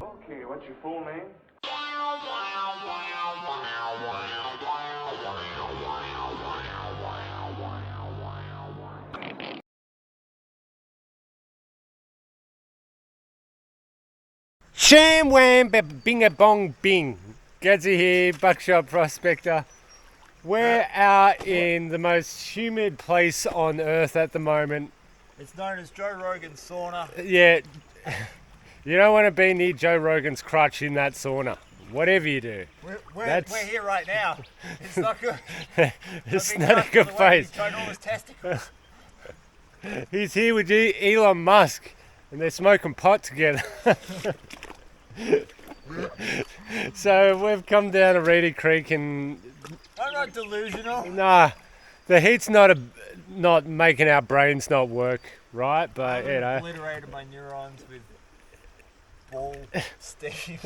Okay, what's your full name? Sham wham bing a bong bing. Gadsy here, Buckshot Prospector. We're out in the most humid place on earth at the moment. It's known as Joe Rogan's sauna. Yeah, you don't want to be near Joe Rogan's crutch in that sauna. Whatever you do. We're here right now. It's not good. It's not a good face. He's showing all his testicles. He's here with Elon Musk and they're smoking pot together. So we've come down to Reedy Creek and I'm not delusional. nah, the heat's not making our brains not work, right? But you know, Obliterated my neurons with ball steam.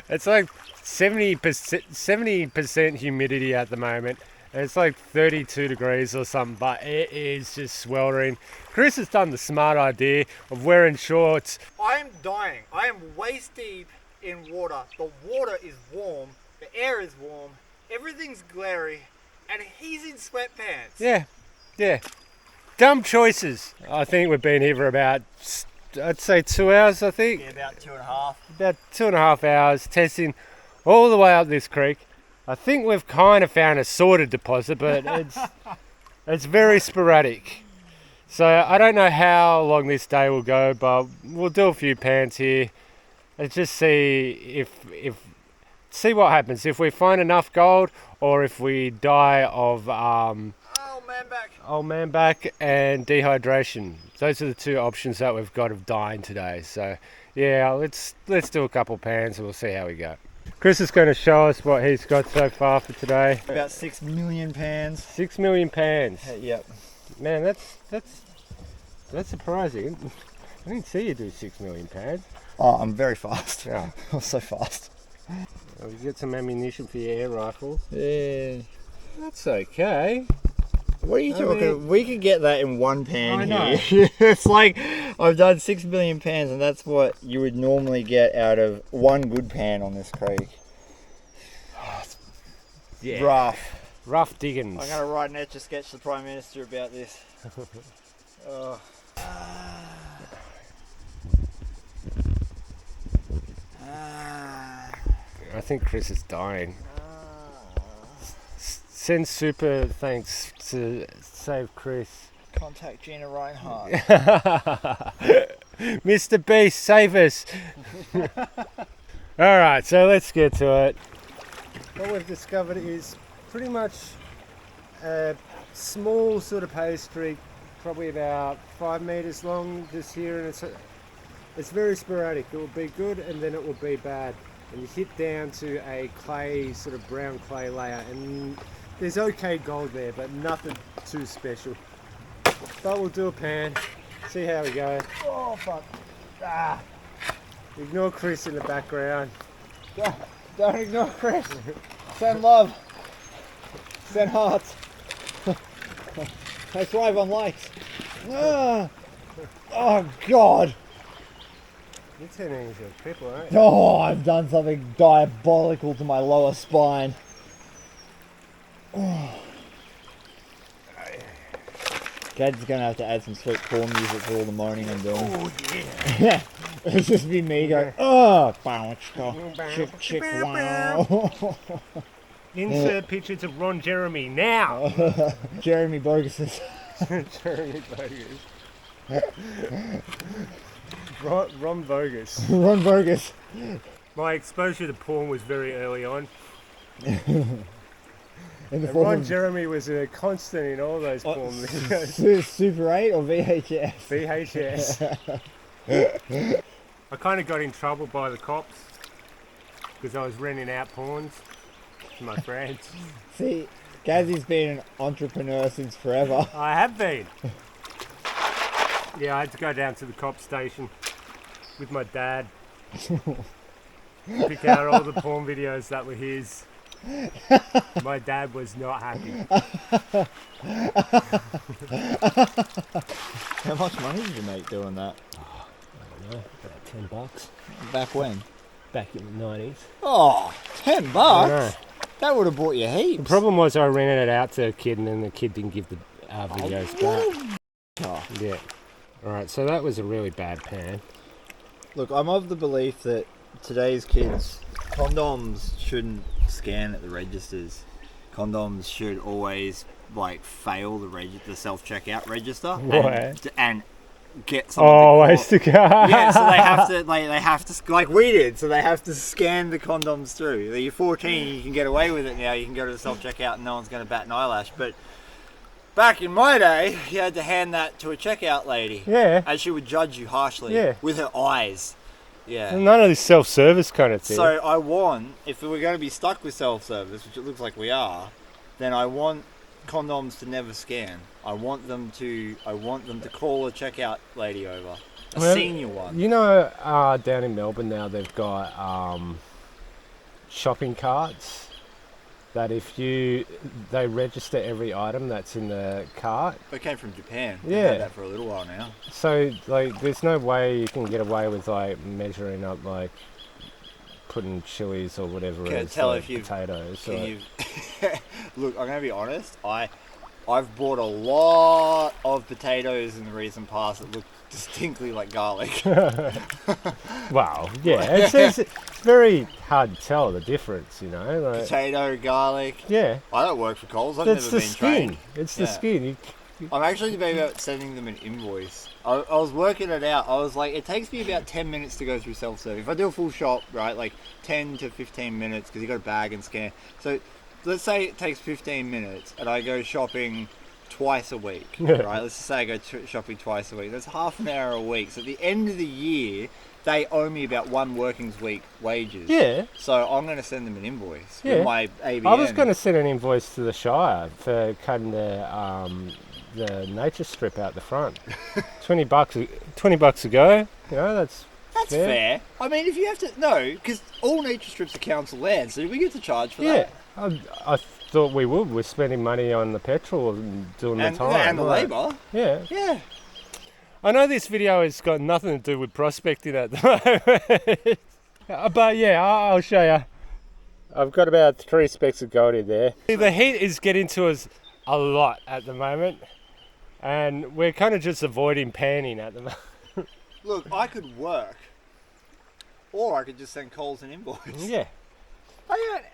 it's like 70% humidity at the moment. And it's like 32 degrees or something, but it is just sweltering. Chris has done the smart idea of wearing shorts. I am dying. I am waist deep in water. The water is warm. The air is warm. Everything's glary. And he's in sweatpants. Yeah. Dumb choices. I think we've been here for about, I'd say 2 hours, I think. Yeah, about 2.5. About 2.5 hours testing all the way up this creek. I think we've kind of found a sorted deposit, but it's very sporadic. So I don't know how long this day will go, but we'll do a few pans here and just see see what happens. If we find enough gold or if we die of old man back and dehydration. Those are the two options that we've got of dying today. So yeah, let's do a couple pans and we'll see how we go. Chris is going to show us what he's got so far for today. About 6 million pans. 6 million pans. Yep. Man, that's surprising. I didn't see you do 6 million pans. Oh, I'm very fast. Yeah. I'm so fast. Well, you get some ammunition for your air rifle. Yeah. That's okay. What are you talking? mean- We could get that in one pan I know. here. It's like I've done 6 million pans, and that's what you would normally get out of one good pan on this creek. Yeah. Rough diggings. I'm gonna write an etch a sketch to the Prime Minister about this. Oh. I think Chris is dying. Send super thanks to save Chris. Contact Gina Reinhardt. Mr. Beast, save us. Alright, so let's get to it. What we've discovered is pretty much a small sort of pay streak, probably about 5 meters long just here, and it's very sporadic. It will be good and then it will be bad. And you hit down to a clay, sort of brown clay layer, and there's okay gold there, but nothing too special. But we'll do a pan, see how we go. Oh fuck! Ah. Ignore Chris in the background. Don't ignore Chris. Send love. Send hearts. I thrive on likes. Ah. Oh God! You're turning into a cripple, aren't you? Oh, I've done something diabolical to my lower spine. Dad's gonna have to add some sweet porn music for all the moaning I'm doing. Oh yeah. It's just be me going, oh, chick, chick, wow. Insert pictures of Ron Jeremy now. Jeremy Boguses. Jeremy Bogus. Ron Bogus. Ron Bogus. My exposure to porn was very early on. In the And form Ron of Jeremy was a constant in all those porn videos. Super 8 or VHS? VHS. I kind of got in trouble by the cops because I was renting out porns to my friends. See, Gazzy's been an entrepreneur since forever. I have been. Yeah, I had to go down to the cop station with my dad. Pick out all the porn videos that were his. My dad was not happy. How much money did you make doing that? know, about $10. Back when? Back in the 90s. Oh, $10? I know. That would have bought you heaps. The problem was I rented it out to a kid and then the kid didn't give the videos back. Oh. Yeah. Alright, so that was a really bad pan. Look, I'm of the belief that today's kids, condoms shouldn't scan at the registers. Condoms should always fail the self-checkout register. Why? And get someone Always to go. Yeah, so they have to like we did. So they have to scan the condoms through. You're 14, you can get away with it now. You can go to the self-checkout and no one's going to bat an eyelash. But back in my day, you had to hand that to a checkout lady. Yeah. And she would judge you harshly. Yeah. With her eyes. Yeah. None of this self-service kind of thing. So I want, if we're going to be stuck with self-service, which it looks like we are, then I want condoms to never scan. I want them to call a checkout lady over, a senior one. You know, down in Melbourne now they've got shopping carts that they register every item that's in the cart. They came from Japan. Yeah. They've had that for a little while now. So there's no way you can get away with measuring up putting chilies or whatever Can't as tell if you've potatoes. Look, I'm going to be honest. I've bought a lot of potatoes in the recent past that look distinctly like garlic. Wow, yeah, it's very hard to tell the difference, you know. Potato, garlic. Yeah. I don't work for Coles. I've That's never the been skin. trained. It's the skin. I'm actually debating about sending them an invoice. I was working it out. I was like, it takes me about 10 minutes to go through self-serve. If I do a full shop, right, like 10 to 15 minutes, because you got to bag and scan. So let's say it takes 15 minutes and I go shopping twice a week, right? Let's just say I go shopping twice a week. That's half an hour a week. So at the end of the year, they owe me about one working week wages. Yeah. So I'm going to send them an invoice Yeah. with my ABN. I was going to send an invoice to the Shire for cutting the nature strip out the front. $20 a go. You know, that's fair. I mean, if you have to, no, because all nature strips are council land, so we get to charge for that. Yeah, I thought we would. We're spending money on the petrol and doing the time. And the labour. Yeah. Yeah. I know this video has got nothing to do with prospecting at the moment. But yeah, I'll show you. I've got about 3 specks of gold in there. The heat is getting to us a lot at the moment. And we're kind of just avoiding panning at the moment. Look, I could work. Or I could just send Coles an invoice. Yeah.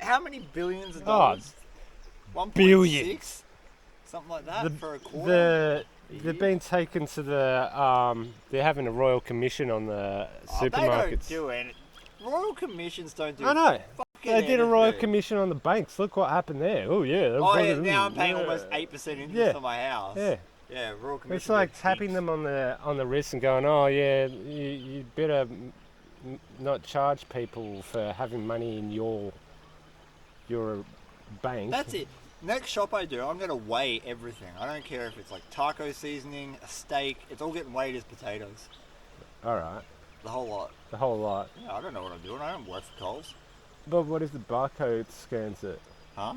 How many billions of dollars? 1.6? Billions. Something like that for a quarter? They've been taken to they're having a royal commission on the supermarkets. They don't do it. Royal commissions don't do I know. They did a royal anything. commission on the banks. Look what happened there. Oh, yeah. Now I'm paying almost 8% interest on my house. Yeah. Yeah, royal commission. It's like tapping them on the wrist and going, oh, yeah, you better not charge people for having money in your bank. That's it. Next shop I do, I'm going to weigh everything. I don't care if it's like taco seasoning, a steak. It's all getting weighed as potatoes. All right. The whole lot. The whole lot. Yeah, I don't know what I'm doing. I don't work for Coles. But what if the barcode scans it? Huh?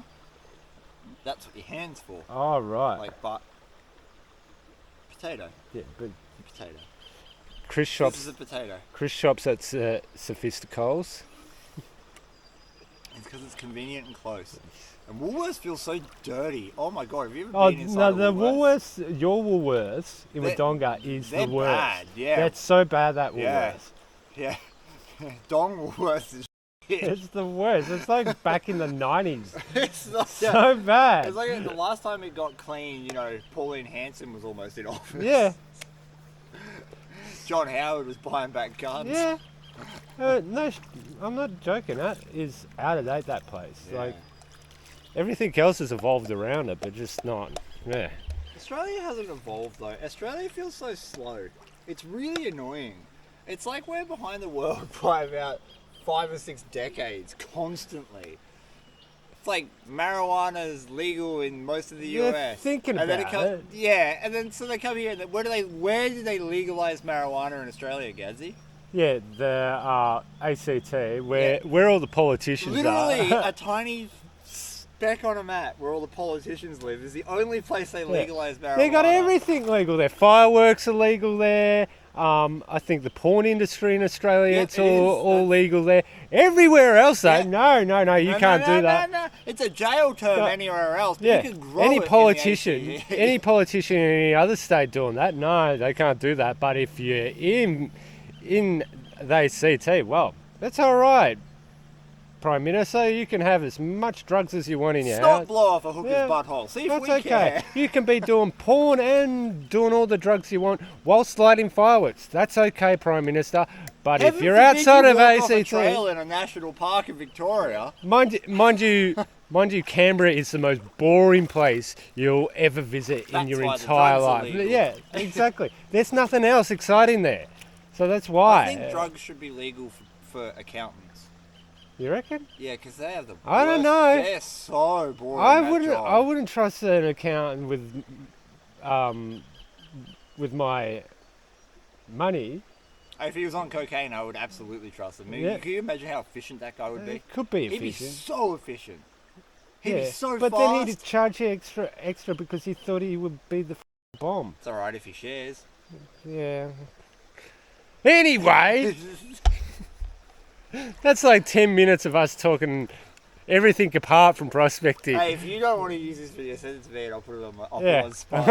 That's what your hand's for. Oh, right. Like, potato. Yeah, but Potato. Chris shops. This is a potato. Chris shops at Sophisticoles. It's because it's convenient and close. And Woolworths feels so dirty. Oh my god, have you ever been inside the Woolworths? your Woolworths in Wodonga is the worst. They're bad, yeah. That's so bad, that Woolworths. Yeah. Dong Woolworths is shit. It's the worst. It's like back in the 90s. It's not So bad. It's like the last time it got clean, Pauline Hanson was almost in office. Yeah. John Howard was buying back guns. Yeah. No, I'm not joking. That is out of date, that place. Yeah. Like, everything else has evolved around it, but just not. Yeah. Australia hasn't evolved though. Australia feels so slow. It's really annoying. It's like we're behind the world by about 5 or 6 decades, constantly. It's like marijuana is legal in most of the US. Thinking and about it. Yeah, and then so they come here. And where did they legalize marijuana in Australia, Gadsy? Yeah, the ACT, where all the politicians Literally are. a tiny speck on a map where all the politicians live is the only place they legalize marijuana. They got everything legal there. Fireworks are legal there. I think the porn industry in Australia, Yep, it's it is. all legal there. Everywhere else, though, Yeah. you can't do that. No. It's a jail term No. anywhere else. But Yeah, you can grow any it in the politician, ACT. any politician in any other state doing that, no, they can't do that. But if you're in the ACT, well, that's all right, Prime Minister. You can have as much drugs as you want in your Stop house. blow off a hooker's Yeah, butthole. See if That's we okay. care. You can be doing porn and doing all the drugs you want whilst lighting fireworks. That's okay, Prime Minister. But if Heaven you're forbid outside you of walk off a ACT, trail in a national park in Victoria. mind you, Canberra is the most boring place you'll ever visit in That's your why the entire drugs are life. legal. Yeah, exactly. There's nothing else exciting there, so that's why. I think drugs should be legal for accountants. You reckon? Yeah, because they have the. I don't worst- know. They're so boring. I that wouldn't. job. I wouldn't trust an accountant with my money. If he was on cocaine, I would absolutely trust him. Yeah. Can you imagine how efficient that guy would be? It could be He'd be efficient. so efficient. He'd be so but fast. then he'd charge you extra because he thought he would be the bomb. It's alright if he shares. Yeah. Anyway, that's like 10 minutes of us talking everything apart from prospecting. Hey, if you don't want to use this video, send it to me and I'll put it on my. I'll put it Yeah. on spot.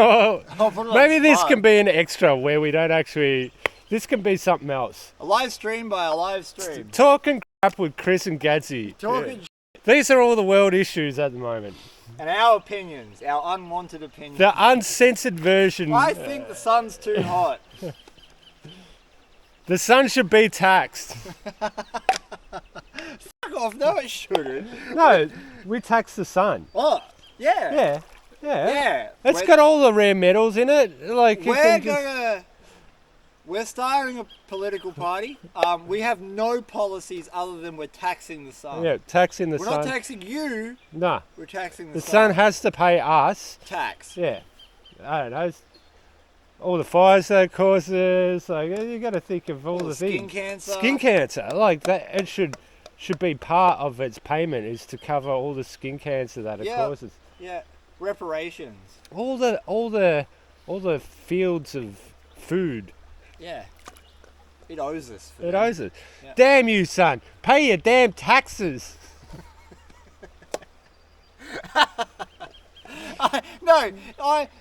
I'll put it on Maybe this spot. can be an extra where we don't actually. This can be something else. A live stream by a live stream. Talking crap with Chris and Gadsy. Talking These are all the world issues at the moment. and our opinions, our unwanted opinions. The uncensored version. I think the sun's too hot. The sun should be taxed. Fuck off! No, it shouldn't. No, we tax the sun. Oh, yeah. Yeah. It's We're- got all the rare metals in it. Like you We're can just- gonna. We're starting a political party. We have no policies other than we're taxing the sun. Yeah, taxing the We're sun. not taxing you. Nah, We're taxing the sun has to pay us. tax. Yeah, I don't know. All the fires that it causes. Like you got to think of all the Skin things. cancer. Skin cancer, like that. It should be part of its payment is to cover all the skin cancer that it Yeah. causes. Yeah. Reparations. All the fields of food. Yeah. It owes us. For It that. owes it. Yeah. Damn you, son! Pay your damn taxes.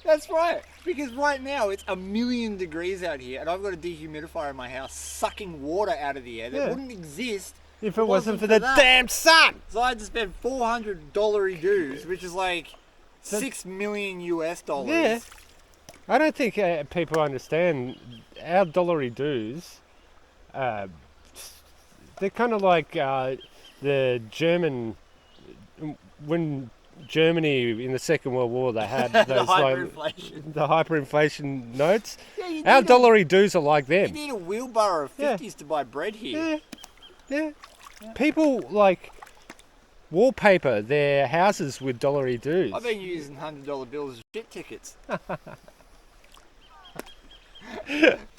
That's right. Because right now it's 1,000,000 degrees out here, and I've got a dehumidifier in my house sucking water out of the air that Yeah. wouldn't exist. If it wasn't for for the that. damn sun. So I had to spend $400 dues, which is like $6 million US dollars. Yeah. I don't think people understand our dollary dues. They're kind of like the German when Germany in the Second World War they had The those hyperinflation. the hyperinflation notes. Yeah, you Our need a- dollary dues are like You them. need a wheelbarrow of Yeah. 50s to buy bread here. Yeah. People like wallpaper their houses with dollary dues. I've been using $100 bills as shit tickets.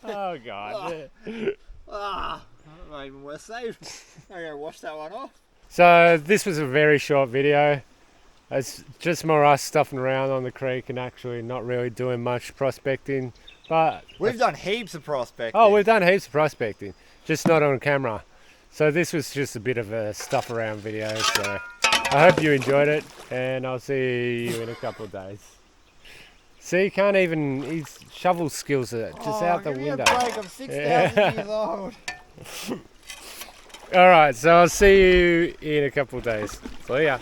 Oh God. Yeah. Ah, not even worth saving. I'm gonna wash that one off. So this was a very short video. It's just more us stuffing around on the creek and actually not really doing much prospecting. But We've done heaps of prospecting. oh, we've done heaps of prospecting, just not on camera. So this was just a bit of a stuff around video. So I hope you enjoyed it, and I'll see you in a couple of days. See, he can't even, his shovel skills are just out the give me a window. break, I'm 6,000 years old. All right, so I'll see you in a couple of days. See ya.